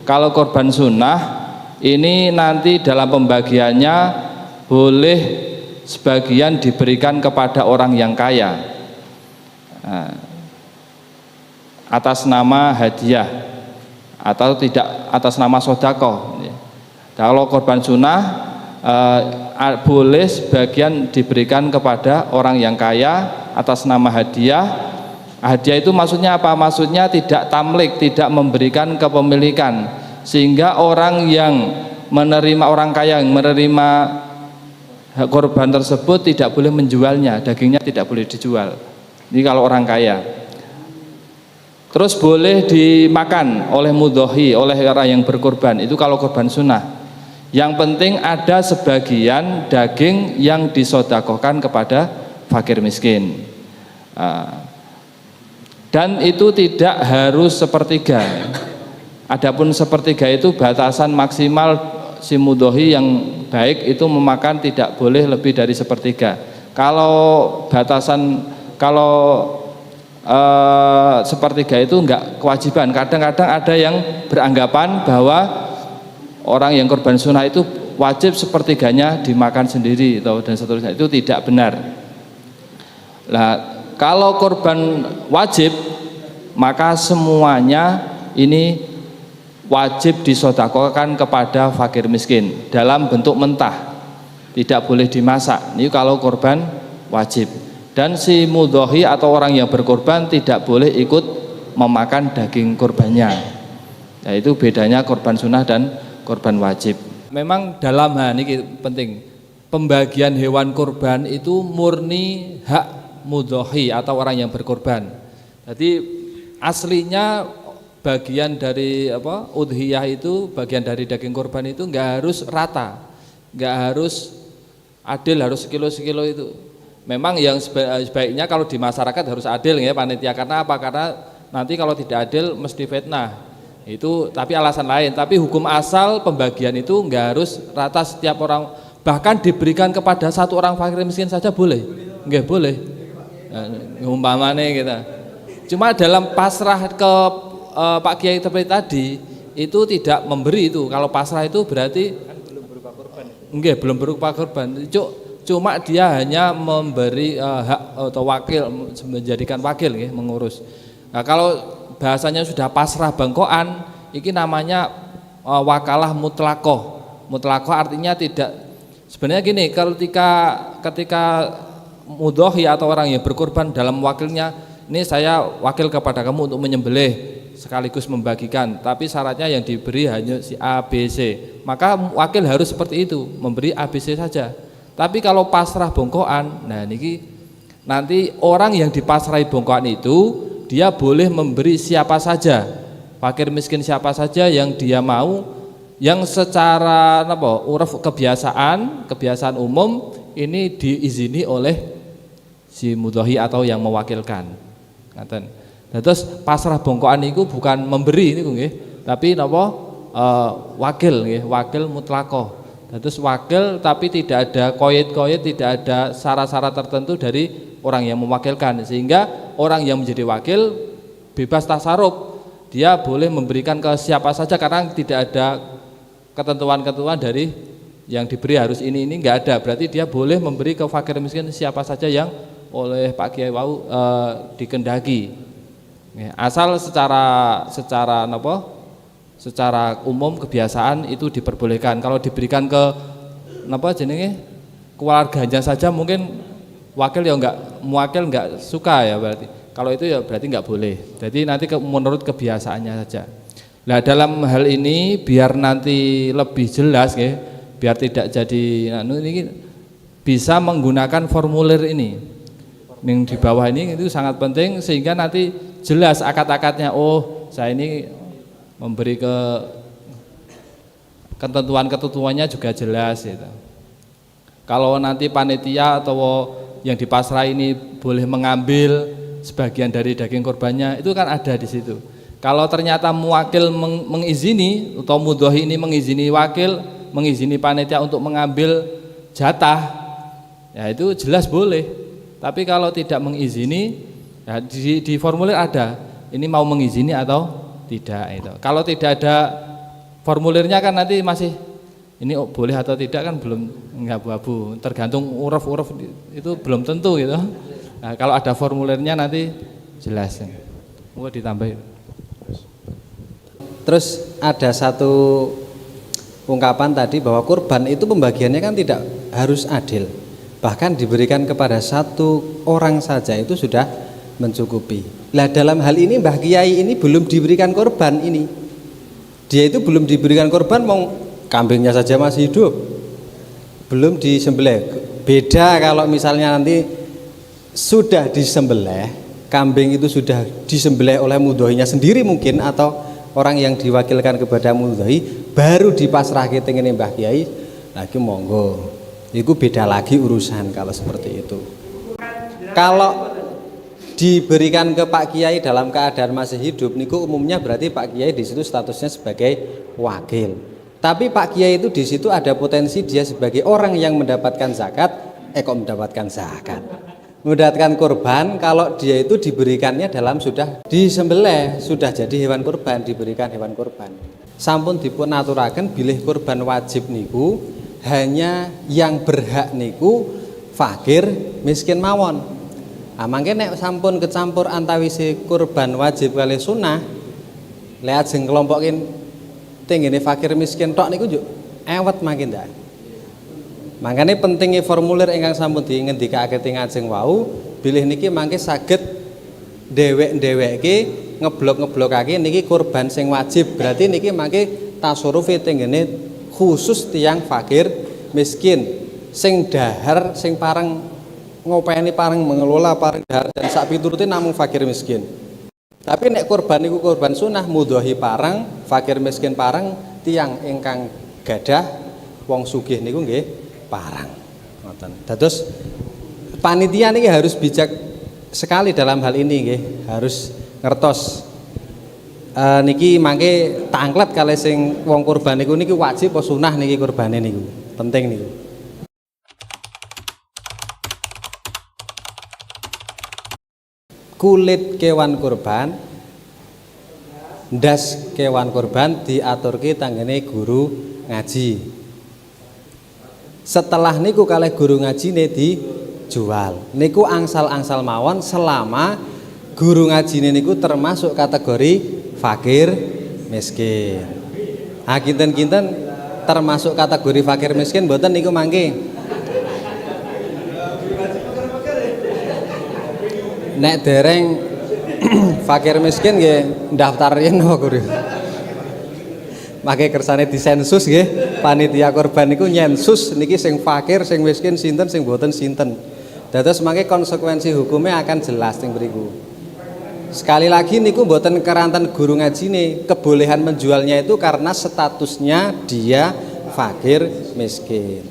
Kalau korban sunnah ini nanti dalam pembagiannya boleh sebagian diberikan kepada orang yang kaya atas nama hadiah atau tidak atas nama sodako. Kalau korban sunnah boleh sebagian diberikan kepada orang yang kaya atas nama hadiah. Hadiah itu maksudnya apa? Maksudnya tidak tamlik, tidak memberikan kepemilikan, sehingga orang yang menerima, orang kaya yang menerima korban tersebut tidak boleh menjualnya, dagingnya tidak boleh dijual. Ini kalau orang kaya. Terus boleh dimakan oleh mudhohi, oleh orang yang berkorban, itu kalau korban sunnah. Yang penting ada sebagian daging yang disodakohkan kepada fakir miskin. Dan itu tidak harus sepertiga. Adapun sepertiga itu batasan maksimal si mudhohi yang baik itu memakan tidak boleh lebih dari sepertiga. Kalau sepertiga itu enggak kewajiban. Kadang-kadang ada yang beranggapan bahwa orang yang korban sunnah itu wajib sepertiganya dimakan sendiri dan seterusnya. Itu tidak benar. Nah, kalau korban wajib, maka semuanya ini wajib disodakokan kepada fakir miskin dalam bentuk mentah, tidak boleh dimasak. Ini kalau korban wajib. Dan si mudhohi atau orang yang berkorban tidak boleh ikut memakan daging korbannya. Nah, itu bedanya korban sunnah dan korban wajib. Memang dalam hal ini penting, pembagian hewan korban itu murni hak mudhohi atau orang yang berkorban. Jadi aslinya bagian dari udhiyah itu, bagian dari daging korban itu nggak harus rata, nggak harus adil, harus sekilo itu. Memang yang sebaiknya kalau di masyarakat harus adil ya panitia. Karena apa? Karena nanti kalau tidak adil mesti fitnah. Itu tapi alasan lain. Tapi hukum asal pembagian itu nggak harus rata setiap orang. Bahkan diberikan kepada satu orang fakir miskin saja boleh, nggak boleh. Umpamanya kita cuma dalam pasrah ke Pak Kiai tadi itu tidak memberi itu. Kalau pasrah itu berarti kan belum berupa korban. Enggak, belum berupa korban. Cuma dia hanya memberi hak atau wakil, menjadikan wakil ya, mengurus. Nah, kalau bahasanya sudah pasrah bangkoan, ini namanya wakalah mutlakoh. Mutlakoh artinya tidak. Sebenarnya gini, ketika mudhohi atau orang yang berkorban dalam wakilnya, ini saya wakil kepada kamu untuk menyembelih sekaligus membagikan, tapi syaratnya yang diberi hanya si A, B, C, maka wakil harus seperti itu, memberi A, B, C saja. Tapi kalau pasrah bongkoan, nah niki nanti orang yang dipasrahi bongkoan itu dia boleh memberi siapa saja, fakir miskin siapa saja yang dia mau, yang secara uruf kebiasaan umum ini diizini oleh si mudhohi atau yang mewakilkan. Ngaten. Terus pasrah bongkoan itu bukan memberi niku nggih, tapi wakil nggih, wakil mutlakoh. Terus wakil tapi tidak ada koyit-koyit, tidak ada syarat-syarat tertentu dari orang yang mewakilkan, sehingga orang yang menjadi wakil bebas tasarruf. Dia boleh memberikan ke siapa saja karena tidak ada ketentuan-ketentuan dari yang diberi harus ini enggak ada. Berarti dia boleh memberi ke fakir miskin siapa saja yang oleh Pak Kiai wau dikendaki. Asal secara umum kebiasaan itu diperbolehkan. Kalau diberikan ke keluarganya saja mungkin wakil ya muwakil enggak suka ya berarti. Kalau itu ya berarti enggak boleh. Jadi nanti menurut kebiasaannya saja. Nah, dalam hal ini biar nanti lebih jelas ya, biar tidak jadi ini bisa menggunakan formulir ini. Yang di bawah ini itu sangat penting sehingga nanti jelas akad-akadnya. Oh, saya ini memberi ke ketentuan-ketentuannya juga jelas gitu. Kalau nanti panitia atau yang dipasrah ini boleh mengambil sebagian dari daging korbannya, itu kan ada di situ. Kalau ternyata muwakil mengizini atau mudhohi ini mengizini wakil, mengizini panitia untuk mengambil jatah, ya itu jelas boleh. Tapi kalau tidak mengizini, ya di formulir ada ini mau mengizini atau tidak itu. Kalau tidak ada formulirnya kan nanti masih ini boleh atau tidak kan belum, nggak abu-abu, tergantung uruf-uruf itu belum tentu gitu. Nah, kalau ada formulirnya nanti jelas. Mau ditambah. Terus ada satu ungkapan tadi bahwa kurban itu pembagiannya kan tidak harus adil, bahkan diberikan kepada satu orang saja itu sudah mencukupi. Lah dalam hal ini Mbah Kiai ini belum diberikan korban ini. Dia itu belum diberikan korban, mau kambingnya saja masih hidup, belum disembelih. Beda kalau misalnya nanti sudah disembelih, kambing itu sudah disembelih oleh mudhohinya sendiri mungkin, atau orang yang diwakilkan kepada mudhoi, baru dipasrahke tengene Mbah Kiai, lagi monggo. Itu beda lagi urusan kalau seperti itu. Kalau diberikan ke Pak Kiai dalam keadaan masih hidup niku umumnya berarti Pak Kiai di situ statusnya sebagai wakil. Tapi Pak Kiai itu di situ ada potensi dia sebagai orang yang mendapatkan zakat, mendapatkan zakat, mendapatkan kurban kalau dia itu diberikannya dalam sudah disembelih, sudah jadi hewan kurban, diberikan hewan kurban. Sampun dipun aturaken bilih kurban wajib niku hanya yang berhak niku fakir miskin mawon. Ah mangke nek sampun kecampur antawisi kurban wajib kali sunah, lihat sing kelompokin tenggene fakir miskin tok niku yo ewet makin ndak. Makanya pentingnya formulir ingkang sampun dingendikake teng ajeng wau, bilih niki mangke saged dhewek-dhewekke ngeblok-ngeblokake niki kurban sing wajib. Berarti niki mangke tasarrufe tenggene khusus tiyang fakir miskin sing dahar sing pareng ngopeni pareng mengelola pareng dahar dan sak piturute namung fakir miskin. Tapi nek kurban niku kurban sunah mudhohi pareng, fakir miskin pareng, tiyang ingkang gadah wong sugih niku nggih parang. Ngoten. Dados panitia niki harus bijak sekali dalam hal ini nggih, harus ngertos. Niki mangke tanglet kalih sing wong kurban niku niki wajib apa sunah niki kurbane niku. Penting niku. Kulit kewan kurban, ndas kewan kurban diaturke tanggane guru ngaji. Setelah niku kalih guru ngajine dijual. Niku angsal-angsal mawon selama guru ngajine niku termasuk kategori fakir miskin. Ah kinten-kinten termasuk kategori fakir miskin mboten niku mangke. Nek dereng fakir miskin nggih ndaftar yen napa guru. Make kersane disensus nggih, panitia kurban niku nyensus niki sing fakir, sing miskin sinten, sing mboten sinten. Dados mangke konsekuensi hukumnya akan jelas teng mriku. Sekali lagi niku mboten keranten guru ngajine, kebolehan menjualnya itu karena statusnya dia fakir miskin.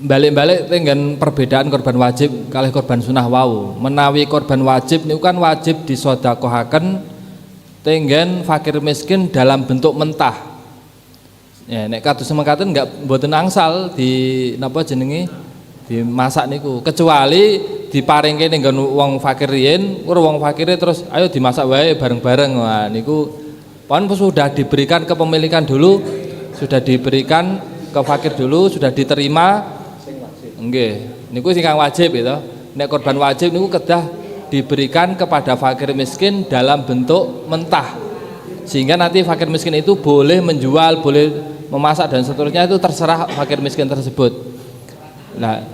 Balik-balik tenggen perbedaan korban wajib kalih korban sunah wau. Menawi korban wajib niku kan wajib disedekahaken tenggen fakir miskin dalam bentuk mentah. Ya nek kados mekaten enggak mboten angsal di napa jenenge dimasak niku, kecuali diparingke ning wong fakir riyen, wong fakire terus ayo dimasak wae bareng-bareng. Wah niku pon sudah diberikan kepemilikan dulu, sudah diberikan ke fakir dulu, sudah diterima. Nggih, niku sing wajib gitu. Nek korban wajib niku kedah diberikan kepada fakir miskin dalam bentuk mentah. Sehingga nanti fakir miskin itu boleh menjual, boleh memasak dan seterusnya, itu terserah fakir miskin tersebut. Nah,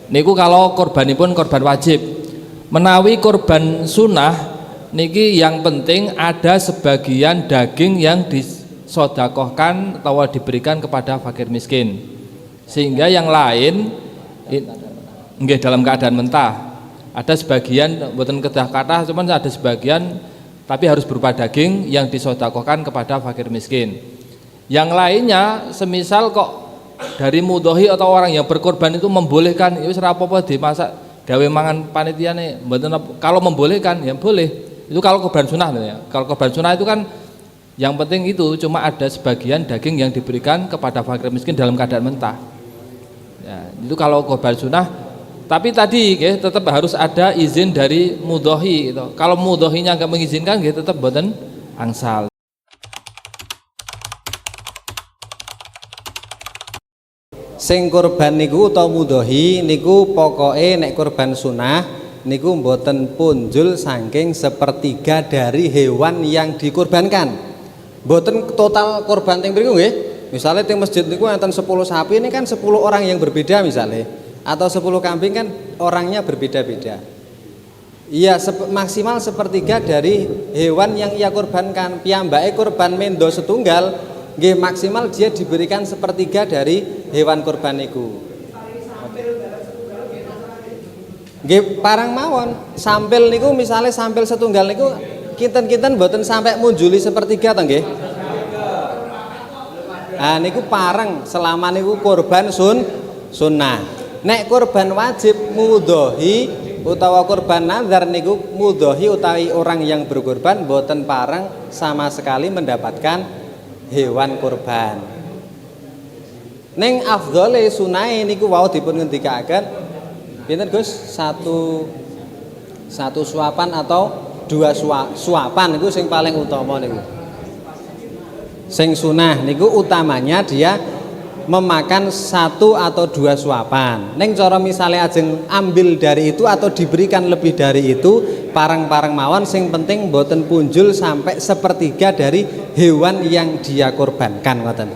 niku kalau korbanipun korban wajib. Menawi korban sunah niki yang penting ada sebagian daging yang disedekahkan atau diberikan kepada fakir miskin. Sehingga yang lain nggih dalam keadaan mentah. Ada sebagian mboten kedah kathah, cuman ada sebagian tapi harus berupa daging yang disedekahkan kepada fakir miskin. Yang lainnya semisal kok dari mudhohi atau orang yang berkorban itu membolehkan, ya wis ora apa-apa dimasak gawe mangan panitiane, mboten kalau membolehkan ya boleh. Itu kalau korban sunah ya. Kalau korban sunah itu kan yang penting itu cuma ada sebagian daging yang diberikan kepada fakir miskin dalam keadaan mentah. Ya, itu kalau korban sunah Tapi tadi tetap harus ada izin dari mudhohi gitu. Kalau mudhohinya nggak mengizinkan tetap boten angsal. Sing kurban niku utawa mudhohi niku pokoke nek kurban sunah niku mboten punjul saking sepertiga dari hewan yang dikurbankan. Mboten total kurban teng mriku nggih. Misalnya teng masjid niku enten 10 sapi, ini kan 10 orang yang berbeda misalnya. Atau 10 kambing kan orangnya berbeda-beda. Iya, maksimal sepertiga dari hewan yang ia kurbankan. Piyambake kurban mendo setunggal, nggih maksimal dia diberikan sepertiga dari hewan kurban niku. Nggih parang mawon. Sampil niku misalnya sampil setunggal niku kinten-kinten mboten sampai munjuli sepertiga to nggih. Nah niku parang selama niku kurban sunnah. Nek kurban wajib mudhohi utawa kurban nazar niku mudhohi utawi orang yang berkurban mboten parang sama sekali mendapatkan hewan kurban. Ning afdhole sunahe niku wau dipun ngendikaken pinten Gus? Satu suapan atau 2 suapan niku sing paling utama niku. Sing sunah niku utamanya dia memakan 1 atau 2 suapan. Neng cara misalnya ajeng ambil dari itu atau diberikan lebih dari itu parang-parang mawon sing penting mboten punjul sampai sepertiga dari hewan yang dia korbankan ngoten.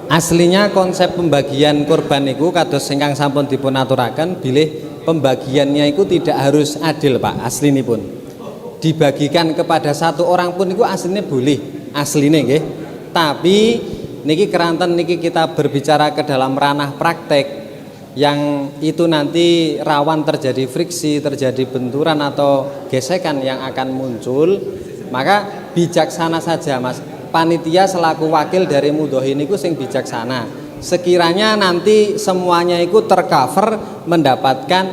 Aslinya konsep pembagian kurban niku kados ingkang sampun dipun aturaken bilih pembagiannya itu tidak harus adil Pak, aslinipun. Dibagikan kepada 1 orang pun niku aslinya boleh, asline nggih. Tapi niki keranten niki kita berbicara ke dalam ranah praktek yang itu nanti rawan terjadi friksi, terjadi benturan atau gesekan yang akan muncul, maka bijaksana saja Mas. Panitia selaku wakil dari mudhohi niku sing bijaksana. Sekiranya nanti semuanya itu tercover mendapatkan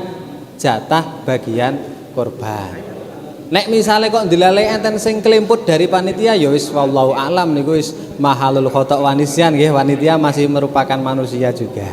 jatah bagian korban. Nek misalnya kok dilalai enten sing kelimput dari panitia ya wis wallahu alam niku wis mahalul khata' wa nisyan nggih, panitia masih merupakan manusia juga.